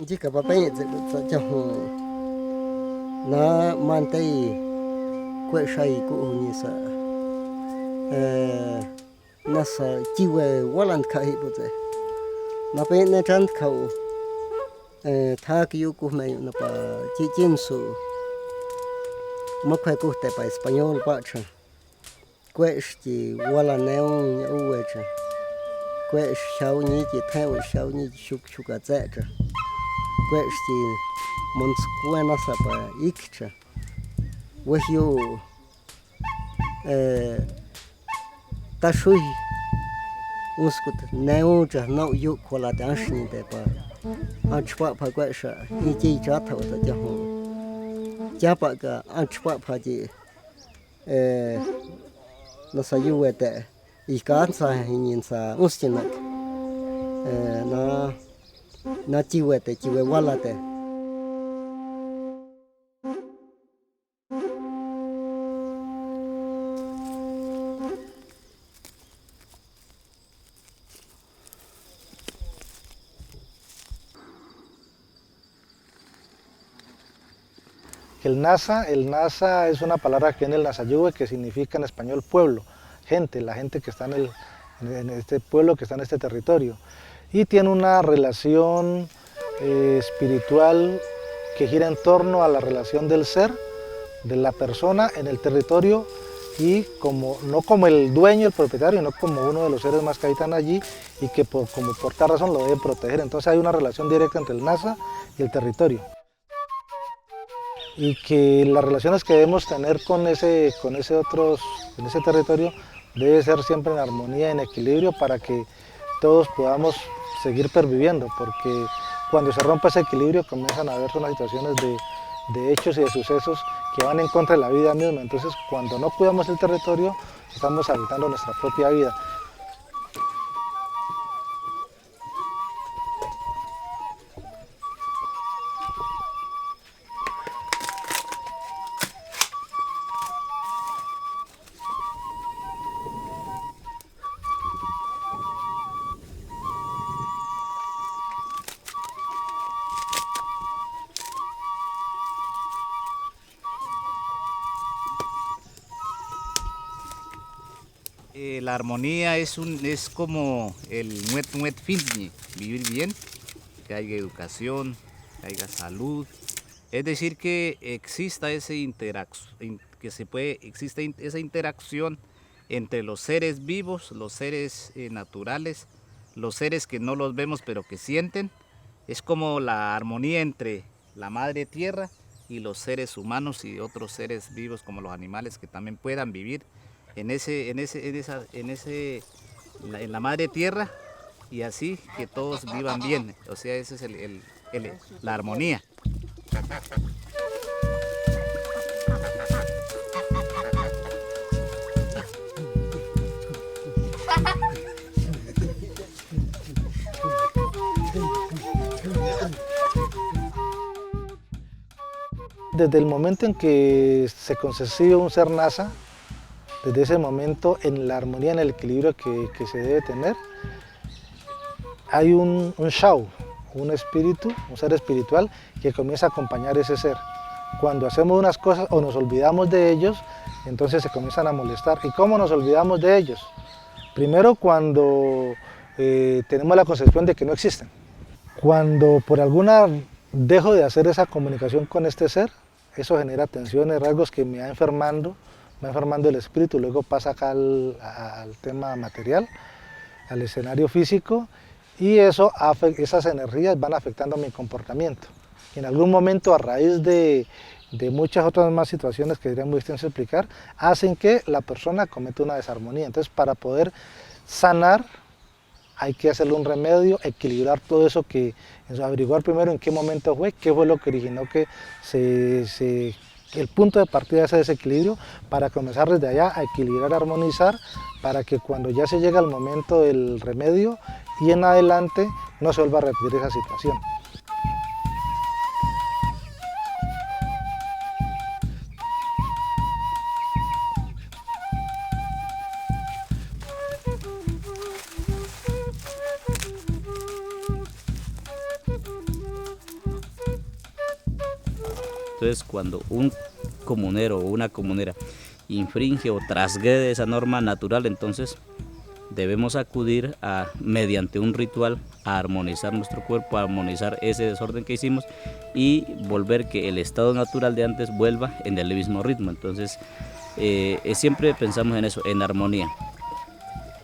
chỉ cả bà bé cho nó mang tay quậy say của như sợ nó sợ chỉ về quá lần khai bộ thế nó bé nó chân khẩu tha cái yêu của mình nó bà chỉ chiến số mất phải của tại bài Spanish bạn chứ quậy chỉ quá lần neo nhau vậy chứ quậy sau như chỉ theo sau như chụp chụp cái gì chứ quậy chỉ muốn quên nó sợ bà ít chứ với yêu ta suy uskut neo cha no yu kola dan shin de ba an chwa pa kwa sha yi ji cha thau ta ja ho ja pa ga an chwa pa ji no sa yu we de I ka sa hin sa ustin na ji we wala de El Nasa es una palabra que viene del Nasayuve que significa en español pueblo, gente, la gente que está en este pueblo, que está en este territorio. Y tiene una relación espiritual que gira en torno a la relación del ser, de la persona en el territorio y no como el dueño, el propietario, no como uno de los seres más que habitan allí y que por tal razón lo debe proteger. Entonces hay una relación directa entre el Nasa y el territorio. Y que las relaciones que debemos tener con ese territorio debe ser siempre en armonía, en equilibrio, para que todos podamos seguir perviviendo, porque cuando se rompe ese equilibrio comienzan a haber unas situaciones de hechos y de sucesos que van en contra de la vida misma. Entonces, cuando no cuidamos el territorio, estamos habitando nuestra propia vida. La armonía es como el muet finni, vivir bien, que haya educación, que haya salud. Es decir, que exista esa interacción entre los seres vivos, los seres naturales, los seres que no los vemos pero que sienten. Es como la armonía entre la madre tierra y los seres humanos y otros seres vivos como los animales que también puedan vivir en la madre tierra y así que todos vivan bien. O sea, esa es la armonía. Desde el momento en que se concibe un ser Nasa, desde ese momento, en la armonía, en el equilibrio que se debe tener, hay un Shau, un espíritu, un ser espiritual que comienza a acompañar ese ser. Cuando hacemos unas cosas o nos olvidamos de ellos, entonces se comienzan a molestar. ¿Y cómo nos olvidamos de ellos? Primero, cuando tenemos la concepción de que no existen. Cuando por alguna dejo de hacer esa comunicación con este ser, eso genera tensiones, rasgos que me va enfermando el espíritu, luego pasa acá al tema material, al escenario físico, y esas energías van afectando mi comportamiento. Y en algún momento, a raíz de muchas otras más situaciones que sería muy extenso explicar, hacen que la persona cometa una desarmonía. Entonces, para poder sanar, hay que hacerle un remedio, equilibrar todo eso, averiguar primero en qué momento fue, qué fue lo que originó que se el punto de partida es ese desequilibrio para comenzar desde allá a equilibrar, a armonizar, para que cuando ya se llega al momento del remedio y en adelante no se vuelva a repetir esa situación. Entonces, cuando un comunero o una comunera infringe o transgrede esa norma natural, entonces debemos acudir mediante un ritual a armonizar nuestro cuerpo, a armonizar ese desorden que hicimos y volver que el estado natural de antes vuelva en el mismo ritmo. Entonces, siempre pensamos en eso, en armonía.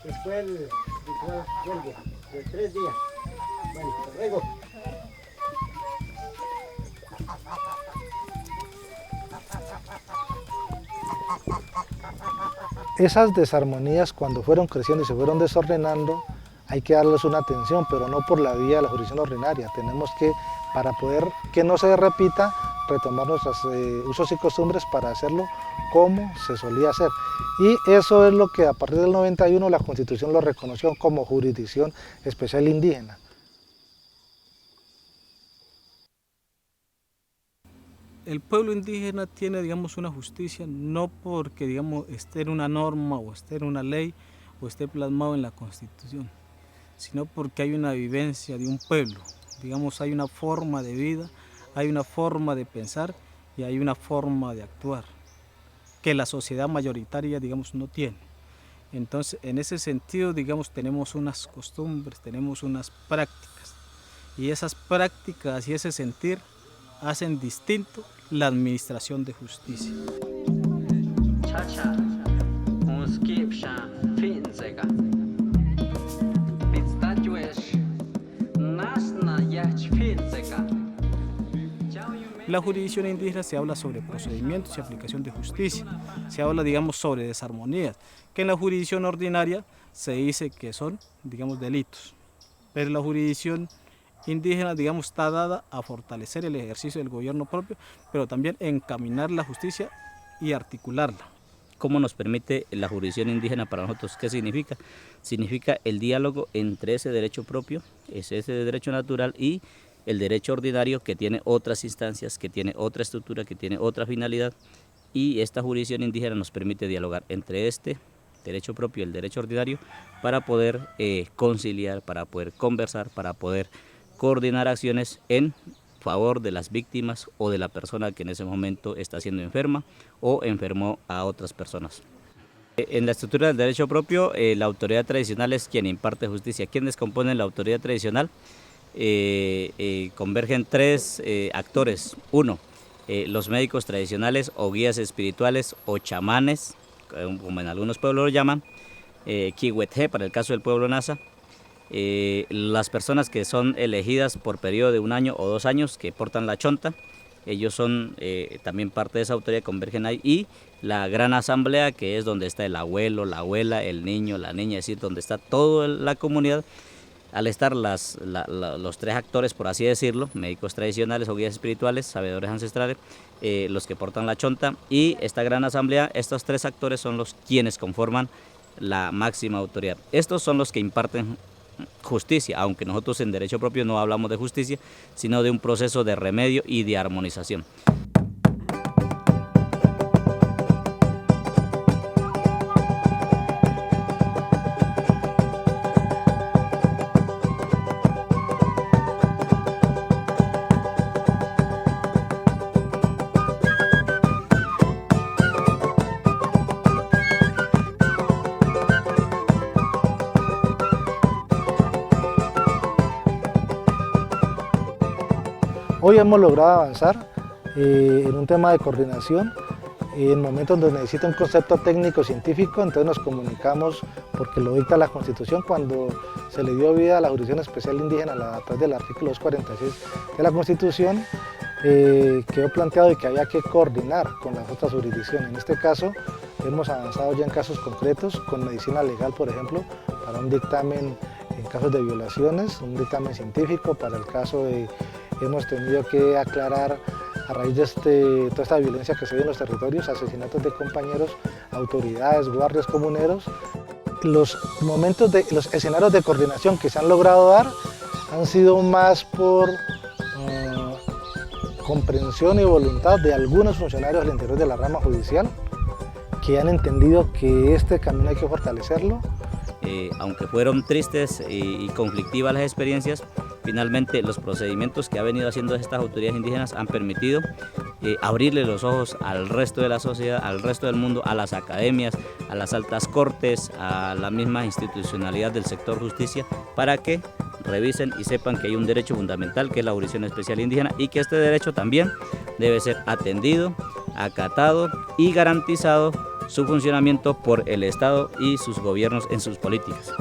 Después el ritual vuelve de 3 días. Bueno, luego. Esas desarmonías, cuando fueron creciendo y se fueron desordenando, hay que darles una atención, pero no por la vía de la jurisdicción ordinaria. Tenemos que, para poder que no se repita, retomar nuestros usos y costumbres para hacerlo como se solía hacer. Y eso es lo que a partir del 91 la Constitución lo reconoció como jurisdicción especial indígena. El pueblo indígena tiene, digamos, una justicia no porque, digamos, esté en una norma o esté en una ley o esté plasmado en la Constitución, sino porque hay una vivencia de un pueblo, digamos, hay una forma de vida, hay una forma de pensar y hay una forma de actuar que la sociedad mayoritaria, digamos, no tiene. Entonces, en ese sentido, digamos, tenemos unas costumbres, tenemos unas prácticas y esas prácticas y ese sentir hacen distinto la administración de justicia. La jurisdicción indígena se habla sobre procedimientos y aplicación de justicia, se habla, digamos, sobre desarmonías, que en la jurisdicción ordinaria se dice que son, digamos, delitos, pero la jurisdicción indígena, digamos, está dada a fortalecer el ejercicio del gobierno propio, pero también encaminar la justicia y articularla. ¿Cómo nos permite la jurisdicción indígena para nosotros? ¿Qué significa? Significa el diálogo entre ese derecho propio, ese derecho natural y el derecho ordinario, que tiene otras instancias, que tiene otra estructura, que tiene otra finalidad, y esta jurisdicción indígena nos permite dialogar entre este derecho propio y el derecho ordinario para poder conciliar, para poder conversar, para poder coordinar acciones en favor de las víctimas o de la persona que en ese momento está siendo enferma o enfermó a otras personas. En la estructura del derecho propio, la autoridad tradicional es quien imparte justicia. ¿Quiénes componen la autoridad tradicional? Convergen 3 actores. 1, los médicos tradicionales o guías espirituales o chamanes, como en algunos pueblos lo llaman, Kihuetje para el caso del pueblo Nasa. Las personas que son elegidas por periodo de 1 año o 2 años, que portan la chonta, ellos son también parte de esa autoridad, convergen ahí, y la gran asamblea, que es donde está el abuelo, la abuela, el niño, la niña, es decir, donde está toda la comunidad. Al estar los 3 actores, por así decirlo, médicos tradicionales o guías espirituales, sabedores ancestrales, los que portan la chonta, y esta gran asamblea, estos 3 actores son los quienes conforman la máxima autoridad. Estos son los que imparten justicia, aunque nosotros en derecho propio no hablamos de justicia, sino de un proceso de remedio y de armonización. Hoy hemos logrado avanzar en un tema de coordinación, en momentos donde necesita un concepto técnico científico, entonces nos comunicamos porque lo dicta la Constitución. Cuando se le dio vida a la Jurisdicción Especial Indígena a través del artículo 246 de la Constitución, quedó planteado de que había que coordinar con las otras jurisdicciones. En este caso hemos avanzado ya en casos concretos con medicina legal, por ejemplo, para un dictamen en casos de violaciones, un dictamen científico para el caso de hemos tenido que aclarar a raíz de toda esta violencia que se ve en los territorios, asesinatos de compañeros, autoridades, guardias comuneros. Los escenarios de coordinación que se han logrado dar han sido más por comprensión y voluntad de algunos funcionarios al interior de la rama judicial, que han entendido que este camino hay que fortalecerlo. Aunque fueron tristes y conflictivas las experiencias, finalmente los procedimientos que ha venido haciendo estas autoridades indígenas han permitido abrirle los ojos al resto de la sociedad, al resto del mundo, a las academias, a las altas cortes, a la misma institucionalidad del sector justicia, para que revisen y sepan que hay un derecho fundamental, que es la jurisdicción especial indígena, y que este derecho también debe ser atendido, acatado y garantizado su funcionamiento por el Estado y sus gobiernos en sus políticas.